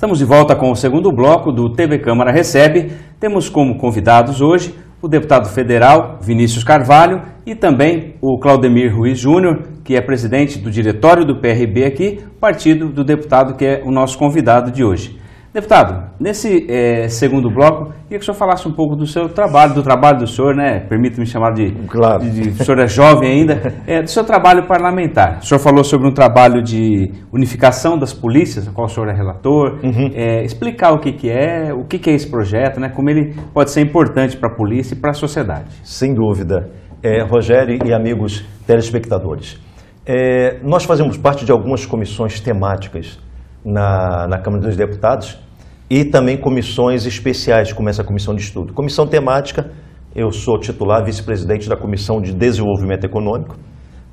Estamos de volta com o segundo bloco do TV Câmara Recebe. Temos como convidados hoje o deputado federal Vinícius Carvalho e também o Claudemir Ruiz Júnior, que é presidente do diretório do PRB aqui, partido do deputado que é o nosso convidado de hoje. Deputado, nesse segundo bloco, queria que o senhor falasse um pouco do seu trabalho, do trabalho do senhor, né? Permita-me chamar Claro. o senhor é jovem ainda, do seu trabalho parlamentar. O senhor falou sobre um trabalho de unificação das polícias, do qual o senhor é relator, explicar o que é esse projeto, né? Como ele pode ser importante para a polícia e para a sociedade. Sem dúvida. Rogério e amigos telespectadores, nós fazemos parte de algumas comissões temáticas na Câmara dos Deputados e também comissões especiais, como essa comissão de estudo. Comissão temática, eu sou titular, vice-presidente da Comissão de Desenvolvimento Econômico,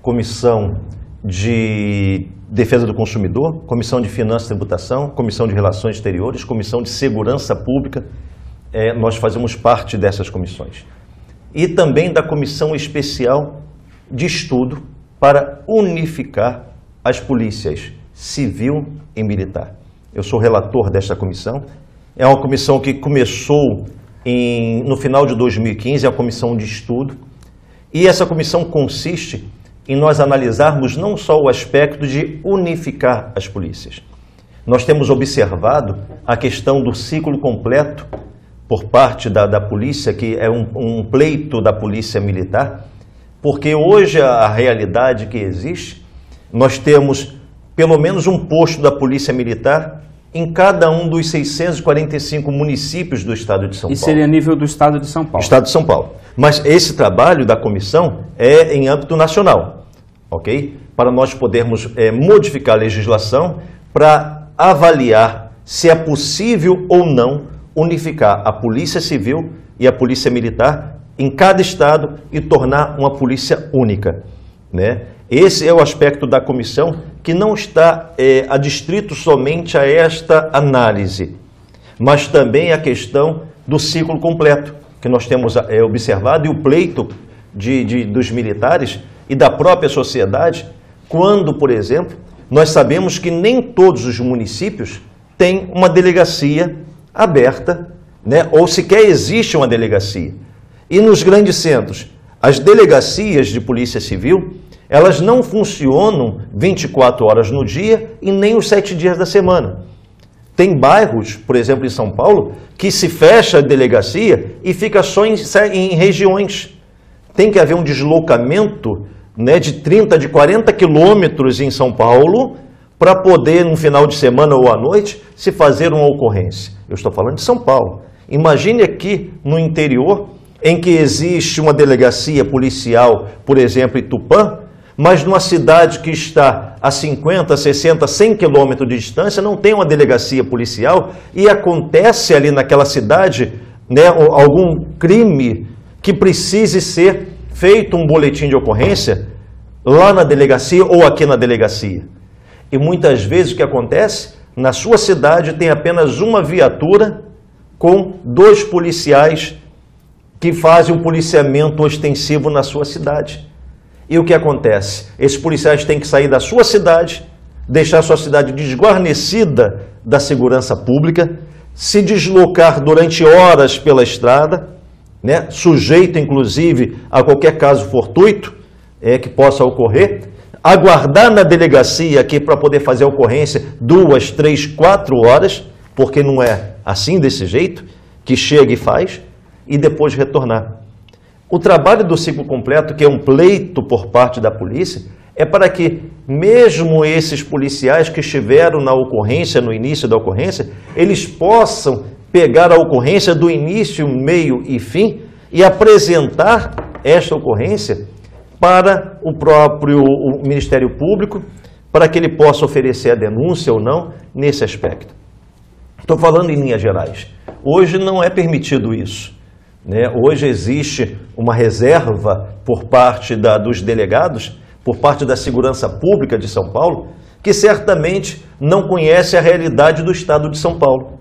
Comissão de Defesa do Consumidor, Comissão de Finanças e Tributação, Comissão de Relações Exteriores, Comissão de Segurança Pública, nós fazemos parte dessas comissões. E também da Comissão Especial de Estudo para unificar as polícias civil e militar. Eu sou relator desta comissão. É uma comissão que começou no final de 2015, é a comissão de estudo. E essa comissão consiste em nós analisarmos não só o aspecto de unificar as polícias. Nós temos observado a questão do ciclo completo por parte da polícia, que é um pleito da polícia militar, porque hoje a realidade que existe, nós temos pelo menos um posto da Polícia Militar em cada um dos 645 municípios do estado de São Paulo. Isso seria a nível do estado de São Paulo. Estado de São Paulo. Mas esse trabalho da comissão é em âmbito nacional, ok? Para nós podermos modificar a legislação para avaliar se é possível ou não unificar a Polícia Civil e a Polícia Militar em cada estado e tornar uma polícia única, né? Esse é o aspecto da comissão que não está adstrito somente a esta análise, mas também a questão do ciclo completo, que nós temos observado, e o pleito dos militares e da própria sociedade, quando, por exemplo, nós sabemos que nem todos os municípios têm uma delegacia aberta, né, ou sequer existe uma delegacia. E nos grandes centros, as delegacias de polícia civil, elas não funcionam 24 horas no dia e nem os 7 dias da semana. Tem bairros, por exemplo, em São Paulo, que se fecha a delegacia e fica só em regiões. Tem que haver um deslocamento, né, de 30, de 40 quilômetros em São Paulo para poder, no final de semana ou à noite, se fazer uma ocorrência. Eu estou falando de São Paulo. Imagine aqui no interior, em que existe uma delegacia policial, por exemplo, em Tupã, mas numa cidade que está a 50, 60, 100 quilômetros de distância, não tem uma delegacia policial e acontece ali naquela cidade, né, algum crime que precise ser feito um boletim de ocorrência lá na delegacia ou aqui na delegacia. E muitas vezes o que acontece? Na sua cidade tem apenas uma viatura com 2 policiais que fazem um policiamento ostensivo na sua cidade. E o que acontece? Esses policiais têm que sair da sua cidade, deixar a sua cidade desguarnecida da segurança pública, se deslocar durante horas pela estrada, né, sujeito inclusive a qualquer caso fortuito que possa ocorrer, aguardar na delegacia aqui para poder fazer a ocorrência 2, 3, 4 horas, porque não é assim desse jeito, que chega e faz, e depois retornar. O trabalho do ciclo completo, que é um pleito por parte da polícia, é para que mesmo esses policiais que estiveram na ocorrência, no início da ocorrência, eles possam pegar a ocorrência do início, meio e fim e apresentar esta ocorrência para o próprio Ministério Público, para que ele possa oferecer a denúncia ou não nesse aspecto. Estou falando em linhas gerais. Hoje não é permitido isso, né? Hoje existe uma reserva por parte dos delegados, por parte da Segurança Pública de São Paulo, que certamente não conhece a realidade do estado de São Paulo,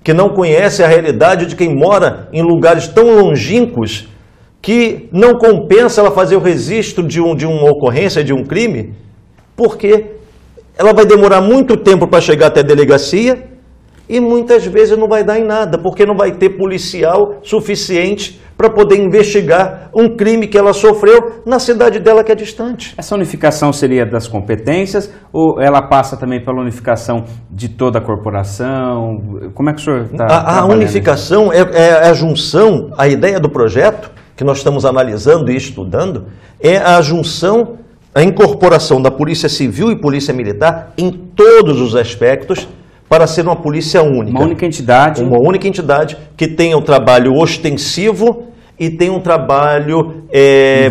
que não conhece a realidade de quem mora em lugares tão longínquos que não compensa ela fazer o registro de uma ocorrência, de um crime, porque ela vai demorar muito tempo para chegar até a delegacia, E muitas vezes não vai dar em nada, porque não vai ter policial suficiente para poder investigar um crime que ela sofreu na cidade dela que é distante. Essa unificação seria das competências ou ela passa também pela unificação de toda a corporação? Como é que o senhor está trabalhando? A unificação é a junção, a ideia do projeto que nós estamos analisando e estudando é a junção, a incorporação da Polícia Civil e Polícia Militar em todos os aspectos para ser uma polícia única. Uma única entidade. Uma única entidade que tenha um trabalho ostensivo e tenha um trabalho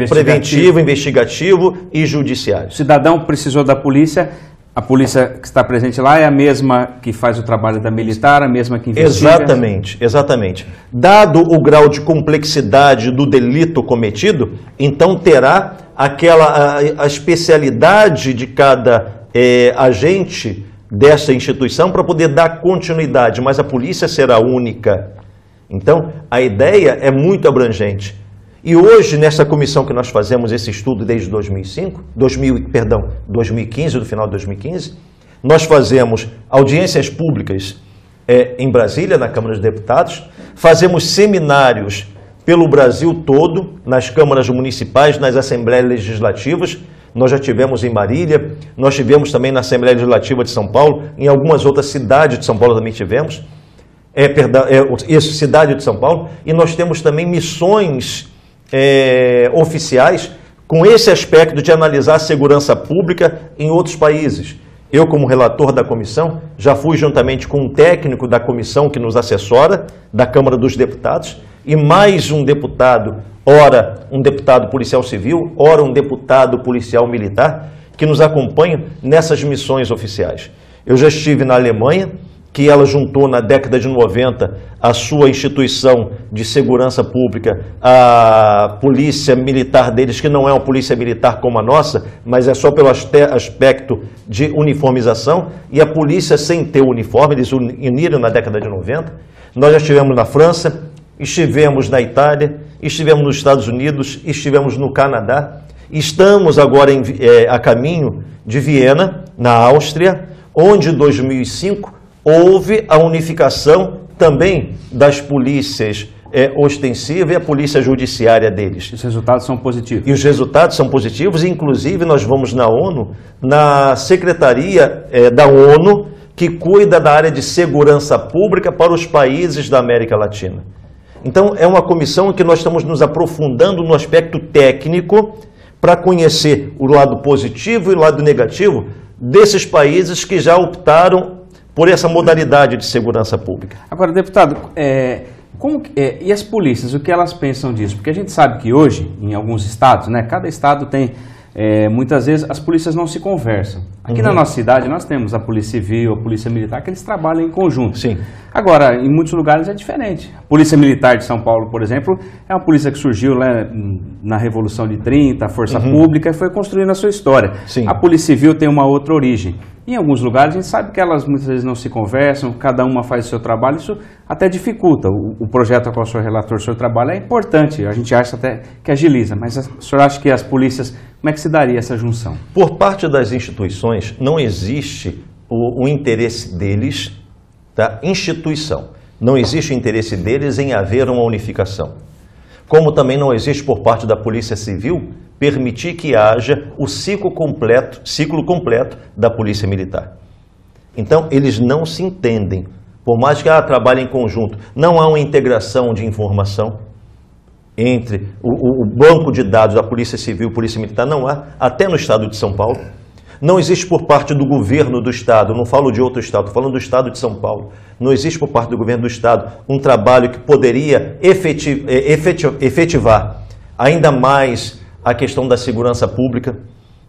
preventivo, investigativo e judiciário. O cidadão precisou da polícia, a polícia que está presente lá é a mesma que faz o trabalho da militar, a mesma que investiga? Exatamente, exatamente. Dado o grau de complexidade do delito cometido, então terá a especialidade de cada agente dessa instituição para poder dar continuidade, mas a polícia será única. Então, a ideia é muito abrangente. E hoje, nessa comissão que nós fazemos esse estudo desde 2015, do final de 2015, nós fazemos audiências públicas em Brasília, na Câmara dos Deputados, fazemos seminários pelo Brasil todo, nas câmaras municipais, nas assembleias legislativas. Nós já tivemos em Marília, nós tivemos também na Assembleia Legislativa de São Paulo, em algumas outras cidades de São Paulo também tivemos, cidade de São Paulo, e nós temos também missões oficiais com esse aspecto de analisar a segurança pública em outros países. Eu, como relator da comissão, já fui juntamente com um técnico da comissão que nos assessora, da Câmara dos Deputados, e mais um deputado, ora um deputado policial civil, ora um deputado policial militar, que nos acompanham nessas missões oficiais. Eu já estive na Alemanha, que ela juntou na década de 90 a sua instituição de segurança pública, a polícia militar deles, que não é uma polícia militar como a nossa, mas é só pelo aspecto de uniformização, e a polícia sem ter uniforme, eles uniram na década de 90. Nós já estivemos na França, estivemos na Itália, estivemos nos Estados Unidos, estivemos no Canadá, estamos agora a caminho de Viena, na Áustria, onde em 2005 houve a unificação também das polícias ostensivas e a polícia judiciária deles. Os resultados são positivos. E os resultados são positivos, inclusive nós vamos na ONU, na Secretaria da ONU, que cuida da área de segurança pública para os países da América Latina. Então, é uma comissão em que nós estamos nos aprofundando no aspecto técnico para conhecer o lado positivo e o lado negativo desses países que já optaram por essa modalidade de segurança pública. Agora, deputado, e as polícias, o que elas pensam disso? Porque a gente sabe que hoje, em alguns estados, né, cada estado tem, muitas vezes, as polícias não se conversam. Aqui na nossa cidade, nós temos a Polícia Civil, a Polícia Militar, que eles trabalham em conjunto. Sim. Agora, em muitos lugares é diferente. A Polícia Militar de São Paulo, por exemplo, é uma polícia que surgiu na Revolução de 30, a Força Pública, e foi construindo a sua história. Sim. A Polícia Civil tem uma outra origem. Em alguns lugares a gente sabe que elas muitas vezes não se conversam, cada uma faz o seu trabalho, isso até dificulta. O projeto a qual o senhor relator, o seu trabalho é importante, a gente acha até que agiliza, mas o senhor acha que as polícias, como é que se daria essa junção? Por parte das instituições, não existe o interesse deles, da instituição, não existe o interesse deles em haver uma unificação. Como também não existe por parte da Polícia Civil permitir que haja o ciclo completo da Polícia Militar. Então, eles não se entendem. Por mais que trabalhem em conjunto, não há uma integração de informação entre o banco de dados da Polícia Civil e Polícia Militar, não há, até no estado de São Paulo. Não existe por parte do governo do estado, não falo de outro estado, estou falando do estado de São Paulo. Não existe por parte do governo do estado um trabalho que poderia efetivar ainda mais a questão da segurança pública,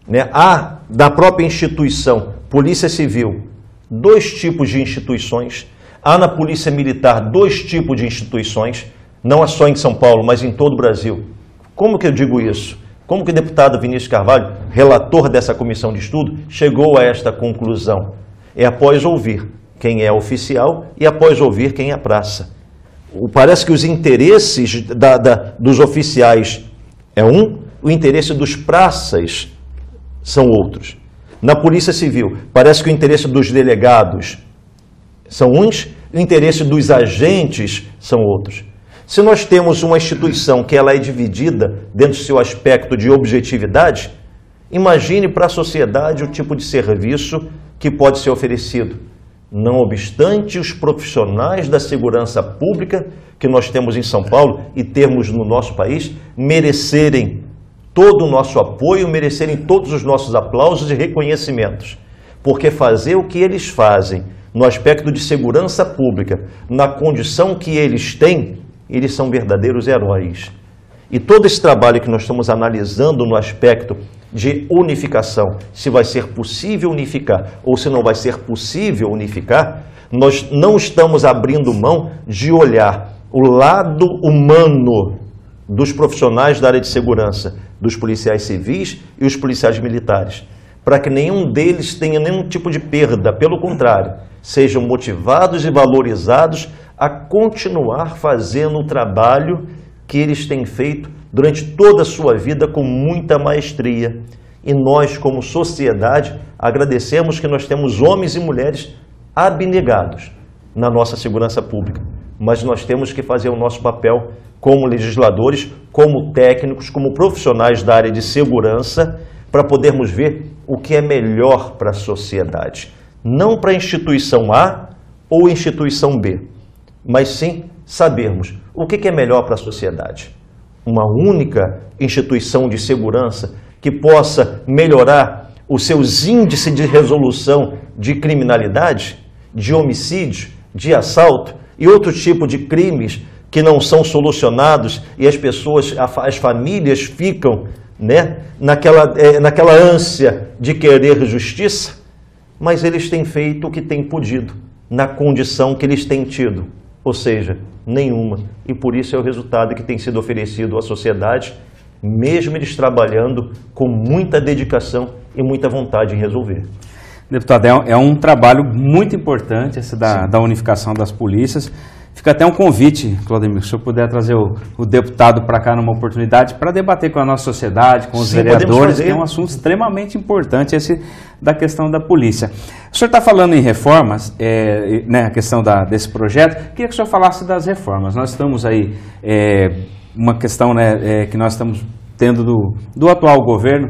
né? Há, da própria instituição, Polícia Civil, 2 tipos de instituições. Há na Polícia Militar 2 tipos de instituições, não é só em São Paulo, mas em todo o Brasil. Como que eu digo isso? Como que o deputado Vinícius Carvalho, relator dessa comissão de estudo, chegou a esta conclusão? É após ouvir quem é oficial e após ouvir quem é praça. Parece que os interesses dos oficiais é o interesse dos praças são outros. Na Polícia Civil, parece que o interesse dos delegados são uns, o interesse dos agentes são outros. Se nós temos uma instituição que ela é dividida dentro do seu aspecto de objetividade, imagine para a sociedade o tipo de serviço que pode ser oferecido. Não obstante os profissionais da segurança pública que nós temos em São Paulo e temos no nosso país merecerem todo o nosso apoio, merecerem todos os nossos aplausos e reconhecimentos. Porque fazer o que eles fazem no aspecto de segurança pública, na condição que eles têm, eles são verdadeiros heróis. E todo esse trabalho que nós estamos analisando no aspecto de unificação, se vai ser possível unificar ou se não vai ser possível unificar, nós não estamos abrindo mão de olhar o lado humano dos profissionais da área de segurança, dos policiais civis e os policiais militares, para que nenhum deles tenha nenhum tipo de perda, pelo contrário, sejam motivados e valorizados a continuar fazendo o trabalho que eles têm feito durante toda a sua vida com muita maestria. E nós, como sociedade, agradecemos que nós temos homens e mulheres abnegados na nossa segurança pública. Mas nós temos que fazer o nosso papel como legisladores, como técnicos, como profissionais da área de segurança, para podermos ver o que é melhor para a sociedade. Não para a instituição A ou instituição B, mas sim sabermos o que é melhor para a sociedade. Uma única instituição de segurança que possa melhorar os seus índices de resolução de criminalidade, de homicídio, de assalto e outro tipo de crimes que não são solucionados e as pessoas, as famílias ficam, né, naquela ânsia de querer justiça, mas eles têm feito o que têm podido, na condição que eles têm tido, ou seja, nenhuma. E por isso é o resultado que tem sido oferecido à sociedade, mesmo eles trabalhando com muita dedicação e muita vontade em resolver. Deputado, é um trabalho muito importante esse da unificação das polícias. Fica até um convite, Claudemir, se o senhor puder trazer o deputado para cá numa oportunidade para debater com a nossa sociedade, com os vereadores, que é um assunto extremamente importante esse da questão da polícia. O senhor está falando em reformas, né, a questão desse projeto, queria que o senhor falasse das reformas. Nós estamos aí, uma questão, né, que nós estamos tendo do atual governo,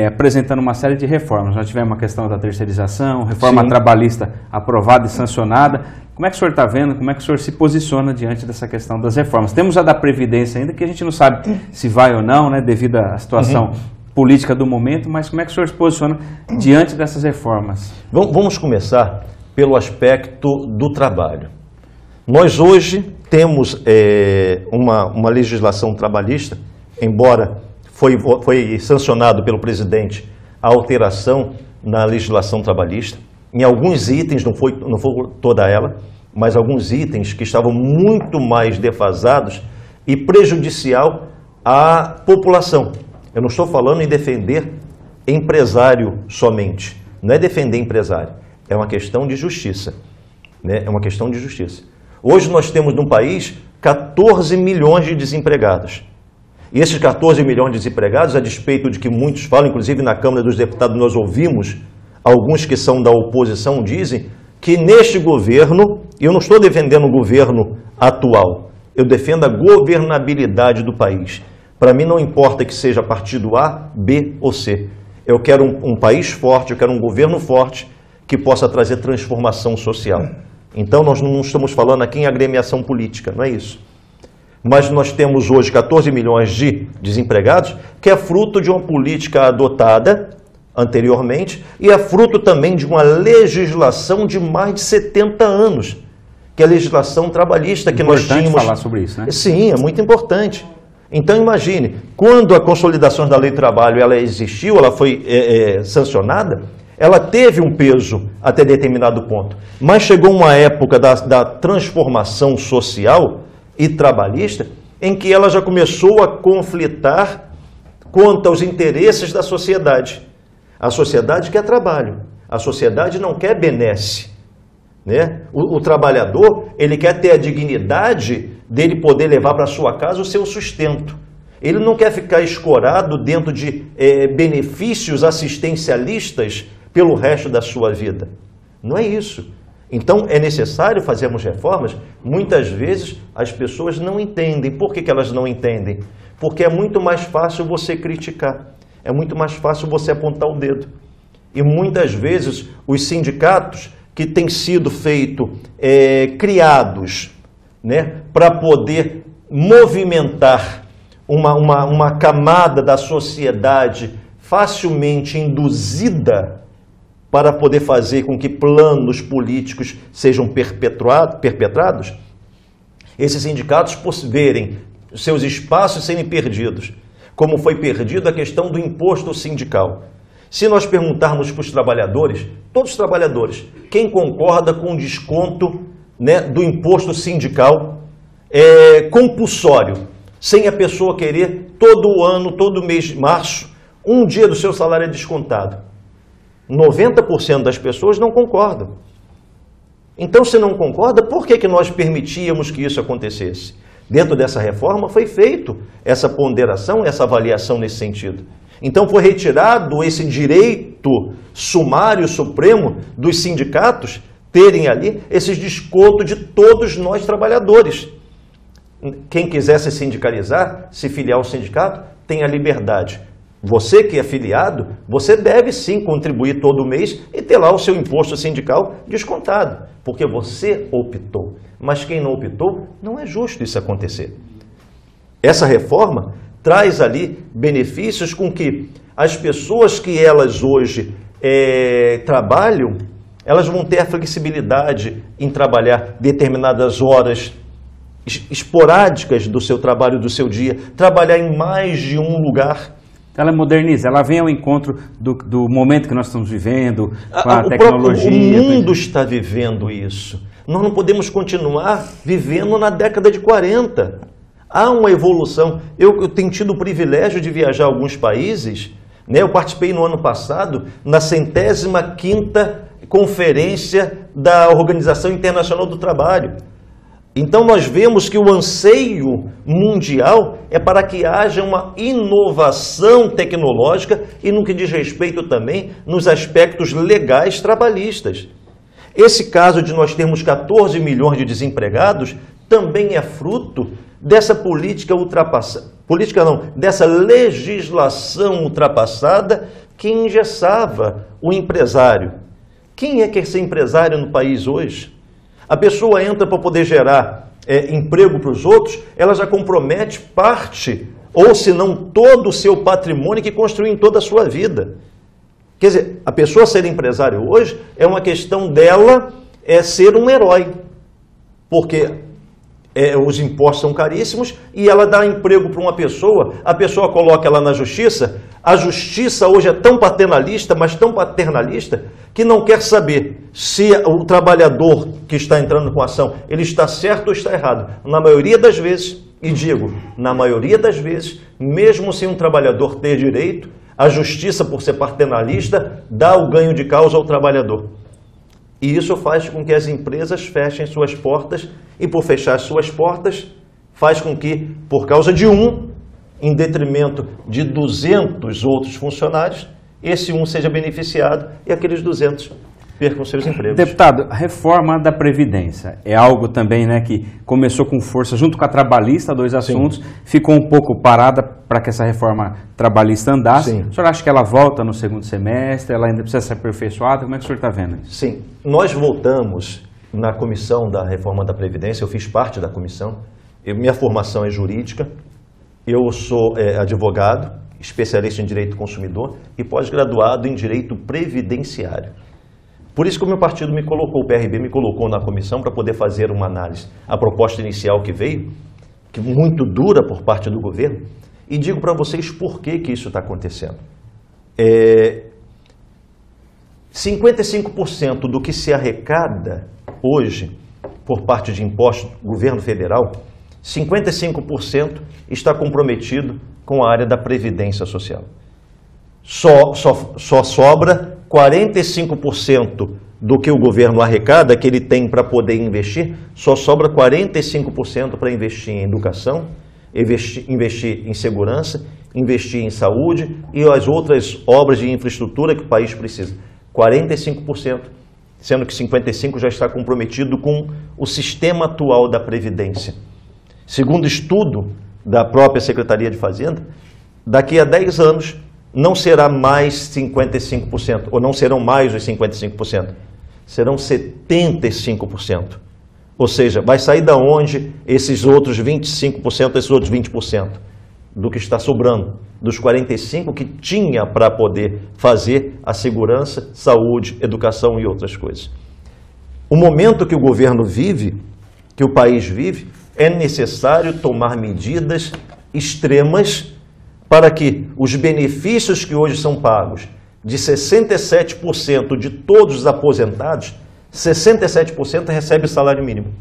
apresentando uma série de reformas. Nós tivemos uma questão da terceirização, reforma trabalhista aprovada e sancionada. Como é que o senhor está vendo, como é que o senhor se posiciona diante dessa questão das reformas? Temos a da Previdência ainda, que a gente não sabe se vai ou não, né, devido à situação política do momento, mas como é que o senhor se posiciona diante dessas reformas? Vamos começar pelo aspecto do trabalho. Nós hoje temos uma legislação trabalhista, embora foi sancionado pelo presidente a alteração na legislação trabalhista, em alguns itens, não foi toda ela, mas alguns itens que estavam muito mais defasados e prejudicial à população. Eu não estou falando em defender empresário somente, não é defender empresário, é uma questão de justiça, né? É uma questão de justiça. Hoje nós temos no país 14 milhões de desempregados. E esses 14 milhões de desempregados, a despeito de que muitos falam, inclusive na Câmara dos Deputados nós ouvimos, alguns que são da oposição dizem que neste governo, e eu não estou defendendo o governo atual, eu defendo a governabilidade do país. Para mim não importa que seja partido A, B ou C. Eu quero um país forte, eu quero um governo forte que possa trazer transformação social. Então nós não estamos falando aqui em agremiação política, não é isso. Mas nós temos hoje 14 milhões de desempregados, que é fruto de uma política adotada anteriormente e é fruto também de uma legislação de mais de 70 anos, que é a legislação trabalhista que nós tínhamos. Importante falar sobre isso, né? Sim, é muito importante. Então imagine, quando a consolidação da Lei do Trabalho ela existiu, ela foi sancionada, ela teve um peso até determinado ponto, mas chegou uma época da transformação social e trabalhista em que ela já começou a conflitar quanto aos interesses da sociedade. A sociedade quer trabalho, a sociedade não quer benesse, né? O trabalhador, ele quer ter a dignidade dele poder levar para sua casa o seu sustento. Ele não quer ficar escorado dentro de benefícios assistencialistas pelo resto da sua vida. Não é isso. Então, é necessário fazermos reformas. Muitas vezes as pessoas não entendem. Por que elas não entendem? Porque é muito mais fácil você criticar, é muito mais fácil você apontar o dedo. E muitas vezes os sindicatos que têm sido criados, né, para poder movimentar uma camada da sociedade facilmente induzida para poder fazer com que planos políticos sejam perpetrados, esses sindicatos verem seus espaços serem perdidos, como foi perdida a questão do imposto sindical. Se nós perguntarmos para os trabalhadores, todos os trabalhadores, quem concorda com o desconto, né, do imposto sindical compulsório, sem a pessoa querer todo ano, todo mês de março, um dia do seu salário é descontado. 90% das pessoas não concordam. Então, se não concorda, por que nós permitíamos que isso acontecesse? Dentro dessa reforma foi feito essa ponderação, essa avaliação nesse sentido. Então, foi retirado esse direito sumário supremo dos sindicatos terem ali esses descontos de todos nós trabalhadores. Quem quiser se sindicalizar, se filiar ao sindicato, tem a liberdade. Você que é filiado, você deve sim contribuir todo mês e ter lá o seu imposto sindical descontado, porque você optou. Mas quem não optou, não é justo isso acontecer. Essa reforma traz ali benefícios com que as pessoas que elas hoje trabalham, elas vão ter a flexibilidade em trabalhar determinadas horas esporádicas do seu trabalho, do seu dia, trabalhar em mais de um lugar. Ela moderniza, ela vem ao encontro do momento que nós estamos vivendo, com a tecnologia. O mundo está vivendo isso. Nós não podemos continuar vivendo na década de 40. Há uma evolução. Eu tenho tido o privilégio de viajar a alguns países, né? Eu participei no ano passado na 105ª Conferência da Organização Internacional do Trabalho. Então nós vemos que o anseio mundial é para que haja uma inovação tecnológica e no que diz respeito também nos aspectos legais trabalhistas. Esse caso de nós termos 14 milhões de desempregados também é fruto dessa dessa legislação ultrapassada que engessava o empresário. Quem é que é ser empresário no país hoje? A pessoa entra para poder gerar emprego para os outros, ela já compromete parte, ou se não todo o seu patrimônio que construiu em toda a sua vida. Quer dizer, a pessoa ser empresário hoje é uma questão dela ser um herói, porque os impostos são caríssimos e ela dá emprego para uma pessoa, a pessoa coloca ela na justiça, a justiça hoje é tão paternalista, mas tão paternalista, que não quer saber se o trabalhador que está entrando com a ação, ele está certo ou está errado. Na maioria das vezes, e digo, na maioria das vezes, mesmo sem um trabalhador ter direito, a justiça, por ser paternalista, dá o ganho de causa ao trabalhador. E isso faz com que as empresas fechem suas portas, e por fechar suas portas, faz com que, por causa de em detrimento de 200 outros funcionários, esse seja beneficiado e aqueles 200 percam seus empregos. Deputado, a reforma da Previdência é algo também, né, que começou com força junto com a trabalhista, dois assuntos, sim, ficou um pouco parada para que essa reforma trabalhista andasse. Sim. O senhor acha que ela volta no segundo semestre, ela ainda precisa ser aperfeiçoada? Como é que o senhor está vendo isso? Sim, nós voltamos na comissão da reforma da Previdência, eu fiz parte da comissão, minha formação é jurídica, eu sou advogado, especialista em direito do consumidor e pós-graduado em direito previdenciário. Por isso que o meu partido me colocou, o PRB me colocou na comissão para poder fazer uma análise. A proposta inicial que veio, que muito dura por parte do governo, e digo para vocês por que isso está acontecendo. 55% do que se arrecada hoje por parte de impostos do governo federal, 55% está comprometido com a área da Previdência Social. Só sobra 45% do que o governo arrecada, que ele tem para poder investir, só sobra 45% para investir em educação, investir em segurança, investir em saúde e as outras obras de infraestrutura que o país precisa. 45% sendo que 55% já está comprometido com o sistema atual da Previdência. Segundo estudo da própria Secretaria de Fazenda, daqui a 10 anos não será mais 55%, ou não serão mais os 55%, serão 75%. Ou seja, vai sair da onde esses outros 25%, esses outros 20% do que está sobrando, dos 45% que tinha para poder fazer a segurança, saúde, educação e outras coisas. O momento que o governo vive, que o país vive, é necessário tomar medidas extremas para que os benefícios que hoje são pagos, de 67% de todos os aposentados, 67% recebe salário mínimo.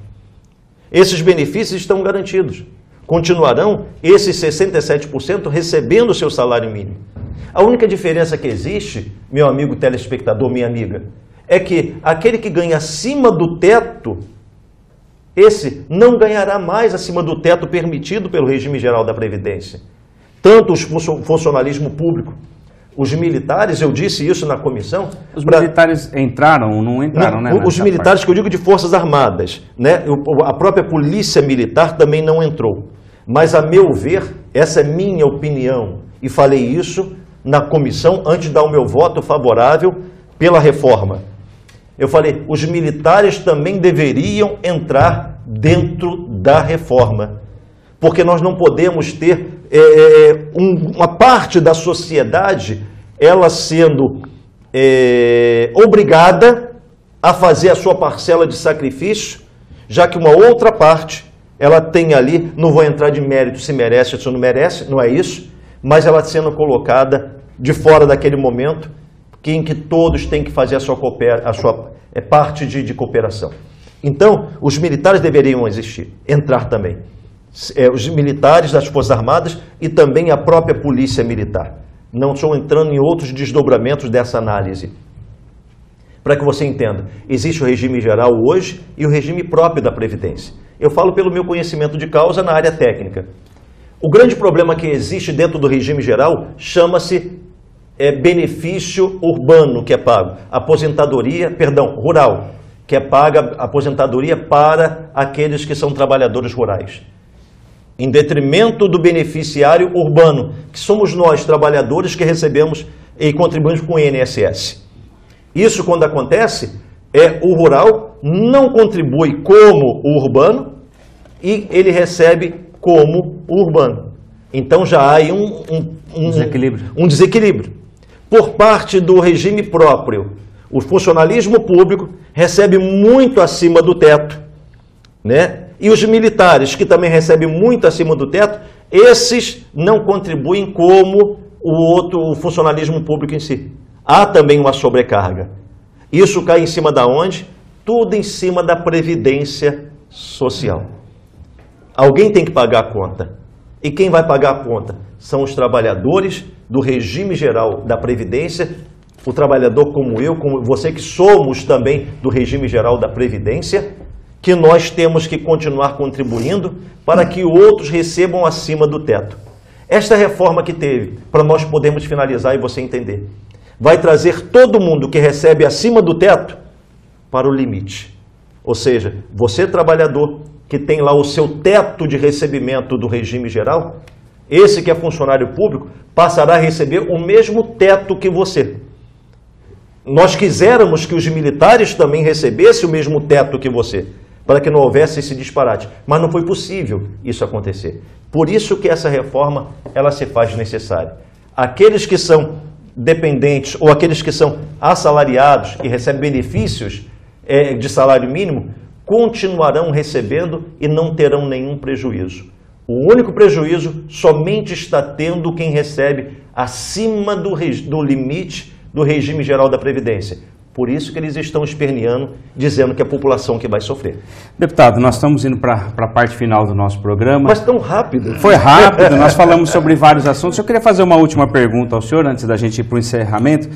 Esses benefícios estão garantidos. Continuarão esses 67% recebendo o seu salário mínimo. A única diferença que existe, meu amigo telespectador, minha amiga, é que aquele que ganha acima do teto, esse não ganhará mais acima do teto permitido pelo regime geral da Previdência. Tanto o funcionalismo público, os militares, eu disse isso na comissão... Os militares entraram ou não entraram, né? Os militares, que eu digo de Forças Armadas, né? A própria Polícia Militar também não entrou. Mas, a meu ver, essa é minha opinião, e falei isso na comissão antes de dar o meu voto favorável pela reforma. Eu falei, os militares também deveriam entrar dentro da reforma, porque nós não podemos ter uma parte da sociedade, ela sendo obrigada a fazer a sua parcela de sacrifício, já que uma outra parte, ela tem ali, não vou entrar de mérito se merece ou se não merece, não é isso, mas ela sendo colocada de fora daquele momento em que todos têm que fazer a sua parte de cooperação. Então, os militares deveriam existir, entrar também. Os militares das Forças Armadas e também a própria Polícia Militar. Não estou entrando em outros desdobramentos dessa análise. Para que você entenda, existe o regime geral hoje e o regime próprio da Previdência. Eu falo pelo meu conhecimento de causa na área técnica. O grande problema que existe dentro do regime geral chama-se benefício urbano que é pago. Rural, que é paga aposentadoria para aqueles que são trabalhadores rurais. Em detrimento do beneficiário urbano, que somos nós, trabalhadores, que recebemos e contribuímos com o INSS. Isso, quando acontece, o rural não contribui como o urbano e ele recebe como o urbano. Então já há aí um desequilíbrio. Por parte do regime próprio, o funcionalismo público recebe muito acima do teto, né? E os militares, que também recebem muito acima do teto, esses não contribuem como o funcionalismo público em si. Há também uma sobrecarga. Isso cai em cima da onde? Tudo em cima da Previdência Social. Alguém tem que pagar a conta. E quem vai pagar a conta? São os trabalhadores do regime geral da Previdência, o trabalhador como eu, como você, que somos também do regime geral da Previdência, que nós temos que continuar contribuindo para que outros recebam acima do teto. Esta reforma que teve, para nós podermos finalizar e você entender, vai trazer todo mundo que recebe acima do teto para o limite. Ou seja, você trabalhador que tem lá o seu teto de recebimento do regime geral, esse que é funcionário público, passará a receber o mesmo teto que você. Nós quiséramos que os militares também recebessem o mesmo teto que você, para que não houvesse esse disparate. Mas não foi possível isso acontecer. Por isso que essa reforma ela se faz necessária. Aqueles que são dependentes ou aqueles que são assalariados e recebem benefícios de salário mínimo, continuarão recebendo e não terão nenhum prejuízo. O único prejuízo somente está tendo quem recebe acima do limite do regime geral da Previdência. Por isso que eles estão esperneando, dizendo que é a população que vai sofrer. Deputado, nós estamos indo para a parte final do nosso programa. Mas tão rápido. Foi rápido, nós falamos sobre vários assuntos. Eu queria fazer uma última pergunta ao senhor, antes da gente ir para o encerramento.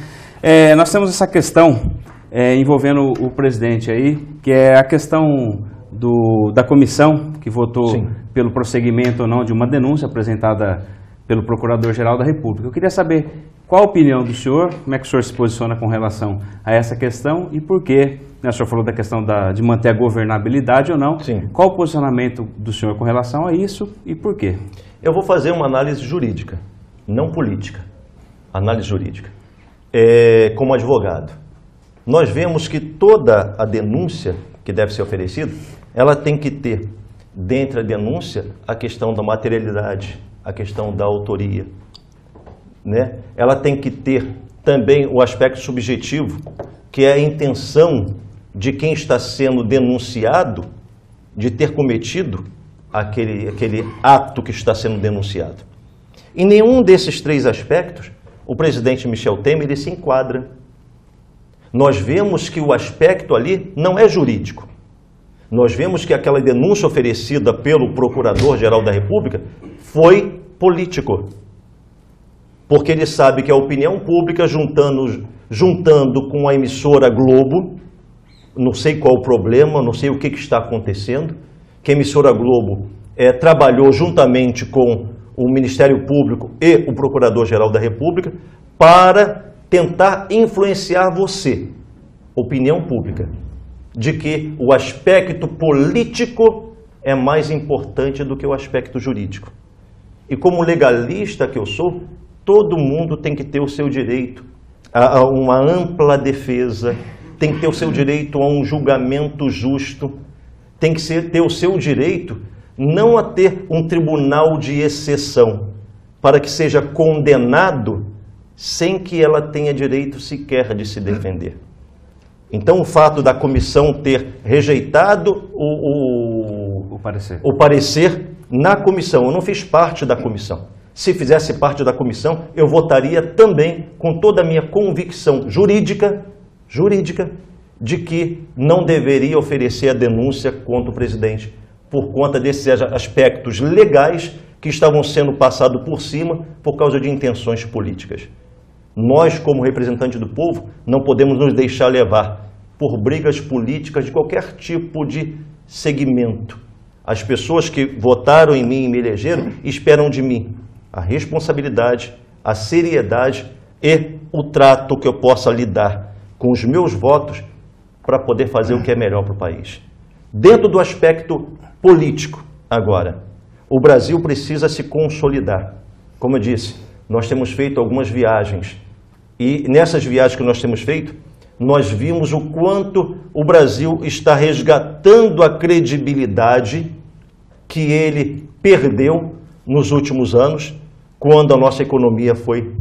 Nós temos essa questão envolvendo o presidente aí, que é a questão da comissão que votou Sim. pelo prosseguimento ou não de uma denúncia apresentada pelo Procurador-Geral da República. Eu queria saber Qual a opinião do senhor? Como é que o senhor se posiciona com relação a essa questão e por quê? O senhor falou da questão de manter a governabilidade ou não. Sim. Qual o posicionamento do senhor com relação a isso e por quê? Eu vou fazer uma análise jurídica, não política. Análise jurídica. Como advogado, nós vemos que toda a denúncia que deve ser oferecida, ela tem que ter, dentre a denúncia, a questão da materialidade, a questão da autoria, né? Ela tem que ter também o aspecto subjetivo, que é a intenção de quem está sendo denunciado de ter cometido aquele ato que está sendo denunciado. Em nenhum desses três aspectos, o presidente Michel Temer ele se enquadra. Nós vemos que o aspecto ali não é jurídico. Nós vemos que aquela denúncia oferecida pelo Procurador-Geral da República foi político. Porque ele sabe que a opinião pública, juntando com a emissora Globo, não sei qual o problema, não sei o que está acontecendo, que a emissora Globo trabalhou juntamente com o Ministério Público e o Procurador-Geral da República para tentar influenciar você, opinião pública, de que o aspecto político é mais importante do que o aspecto jurídico. E como legalista que eu sou, todo mundo tem que ter o seu direito a uma ampla defesa, tem que ter o seu direito a um julgamento justo, tem que ter o seu direito não a ter um tribunal de exceção, para que seja condenado sem que ela tenha direito sequer de se defender. Então, o fato da comissão ter rejeitado o parecer na comissão, eu não fiz parte da comissão. Se fizesse parte da comissão, eu votaria também com toda a minha convicção jurídica, de que não deveria oferecer a denúncia contra o presidente, por conta desses aspectos legais que estavam sendo passados por cima por causa de intenções políticas. Nós, como representantes do povo, não podemos nos deixar levar por brigas políticas de qualquer tipo de segmento. As pessoas que votaram em mim e me elegeram esperam de mim a responsabilidade, a seriedade e o trato que eu possa lidar com os meus votos para poder fazer o que é melhor para o país. Dentro do aspecto político, agora, o Brasil precisa se consolidar. Como eu disse, nós temos feito algumas viagens e nessas viagens que nós temos feito, nós vimos o quanto o Brasil está resgatando a credibilidade que ele perdeu nos últimos anos, quando a nossa economia foi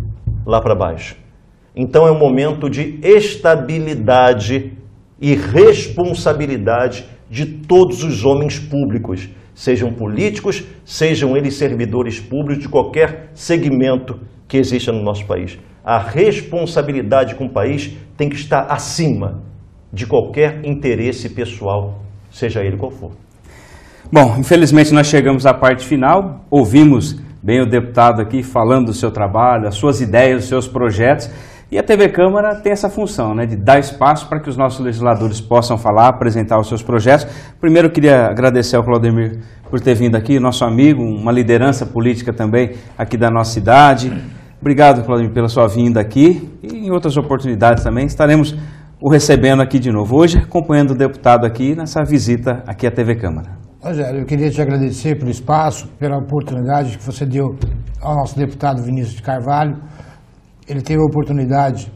lá para baixo. Então é um momento de estabilidade e responsabilidade de todos os homens públicos, sejam políticos, sejam eles servidores públicos de qualquer segmento que exista no nosso país. A responsabilidade com o país tem que estar acima de qualquer interesse pessoal, seja ele qual for. Bom, infelizmente nós chegamos à parte final, ouvimos bem o deputado aqui falando do seu trabalho, as suas ideias, os seus projetos, e a TV Câmara tem essa função, né, de dar espaço para que os nossos legisladores possam falar, apresentar os seus projetos. Primeiro eu queria agradecer ao Claudemir por ter vindo aqui, nosso amigo, uma liderança política também aqui da nossa cidade. Obrigado, Claudemir, pela sua vinda aqui e em outras oportunidades também estaremos o recebendo aqui de novo. Hoje, acompanhando o deputado aqui nessa visita aqui à TV Câmara. Rogério, eu queria te agradecer pelo espaço, pela oportunidade que você deu ao nosso deputado Vinícius de Carvalho. Ele teve a oportunidade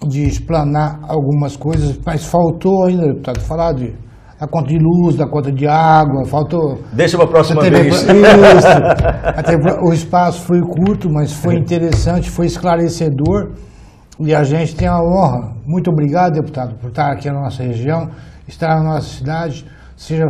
de explanar algumas coisas, mas faltou ainda, deputado, falar da conta de luz, da conta de água, faltou... Deixa para a próxima vez. O espaço foi curto, mas foi interessante, foi esclarecedor e a gente tem a honra. Muito obrigado, deputado, por estar aqui na nossa região, estar na nossa cidade. Seja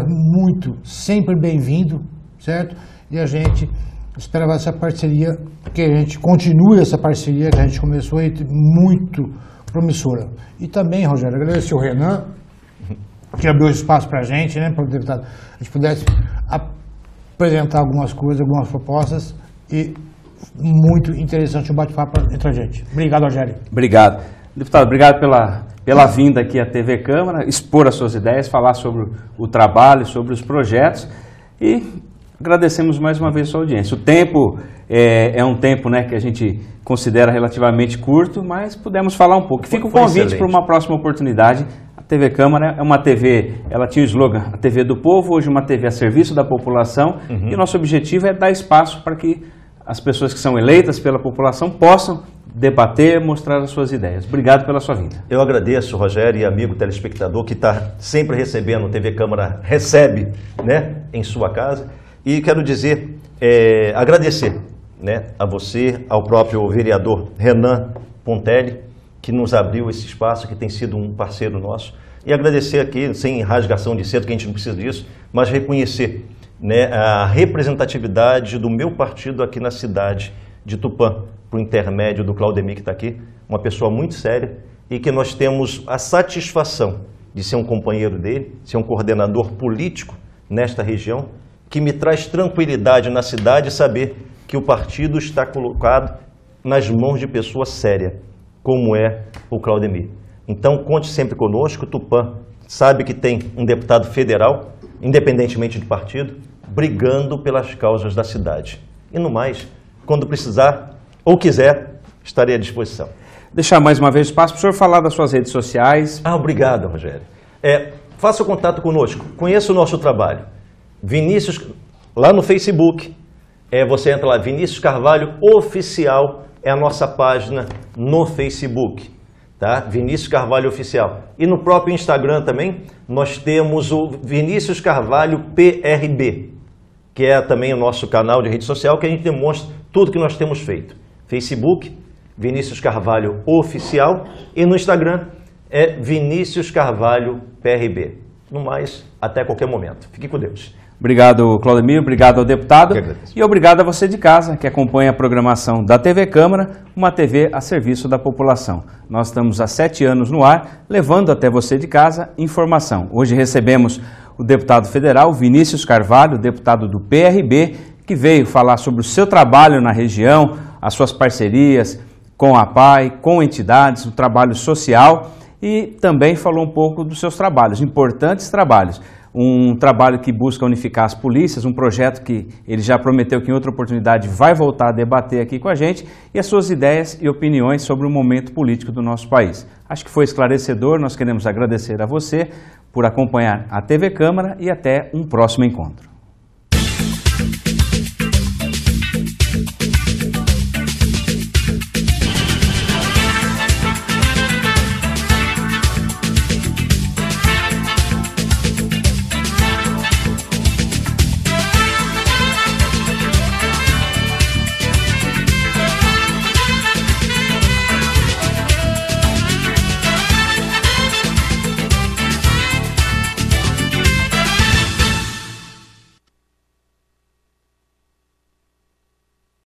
sempre bem-vindo, certo? E a gente espera essa parceria, que a gente continue essa parceria que a gente começou aí, muito promissora. E também, Rogério, agradecer o Renan, que abriu espaço para a gente, né, para o deputado, a gente pudesse apresentar algumas coisas, algumas propostas, e muito interessante o bate-papo entre a gente. Obrigado, Rogério. Obrigado. Deputado, obrigado pela vinda aqui à TV Câmara, expor as suas ideias, falar sobre o trabalho, sobre os projetos e agradecemos mais uma vez a sua audiência. O tempo é um tempo, né, que a gente considera relativamente curto, mas pudemos falar um pouco. Fica o convite para uma próxima oportunidade. A TV Câmara é uma TV, ela tinha o slogan, a TV do povo, hoje uma TV a serviço da população, e nosso objetivo é dar espaço para que as pessoas que são eleitas pela população possam debater, mostrar as suas ideias. Obrigado pela sua vinda. Eu agradeço, Rogério, e amigo telespectador que está sempre recebendo, TV Câmara recebe, né, em sua casa. E quero dizer, agradecer, né, a você, ao próprio vereador Renan Pontelli, que nos abriu esse espaço, que tem sido um parceiro nosso. E agradecer aqui, sem rasgação de cedo, que a gente não precisa disso, mas reconhecer, né, a representatividade do meu partido aqui na cidade de Tupã, por intermédio do Claudemir, que está aqui, uma pessoa muito séria, e que nós temos a satisfação de ser um companheiro dele, ser um coordenador político nesta região, que me traz tranquilidade na cidade saber que o partido está colocado nas mãos de pessoa séria, como é o Claudemir. Então, conte sempre conosco. Tupã sabe que tem um deputado federal, independentemente de partido, brigando pelas causas da cidade. E no mais, quando precisar ou quiser, estarei à disposição. Deixar mais uma vez espaço para o senhor falar das suas redes sociais. Obrigado, Rogério. Faça contato conosco, conheça o nosso trabalho. Vinícius, lá no Facebook, você entra lá, Vinícius Carvalho Oficial, é a nossa página no Facebook, tá? Vinícius Carvalho Oficial. E no próprio Instagram também, nós temos o Vinícius Carvalho PRB, que é também o nosso canal de rede social, que a gente demonstra tudo que nós temos feito. Facebook, Vinícius Carvalho Oficial, e no Instagram é Vinícius Carvalho PRB. No mais, até qualquer momento. Fique com Deus. Obrigado, Claudemir, obrigado ao deputado e obrigado a você de casa que acompanha a programação da TV Câmara, uma TV a serviço da população. Nós estamos há 7 anos no ar, levando até você de casa informação. Hoje recebemos o deputado federal Vinícius Carvalho, deputado do PRB, que veio falar sobre o seu trabalho na região, as suas parcerias com a PAI, com entidades, o trabalho social, e também falou um pouco dos seus trabalhos, importantes trabalhos. Um trabalho que busca unificar as polícias, um projeto que ele já prometeu que em outra oportunidade vai voltar a debater aqui com a gente, e as suas ideias e opiniões sobre o momento político do nosso país. Acho que foi esclarecedor, nós queremos agradecer a você por acompanhar a TV Câmara e até um próximo encontro.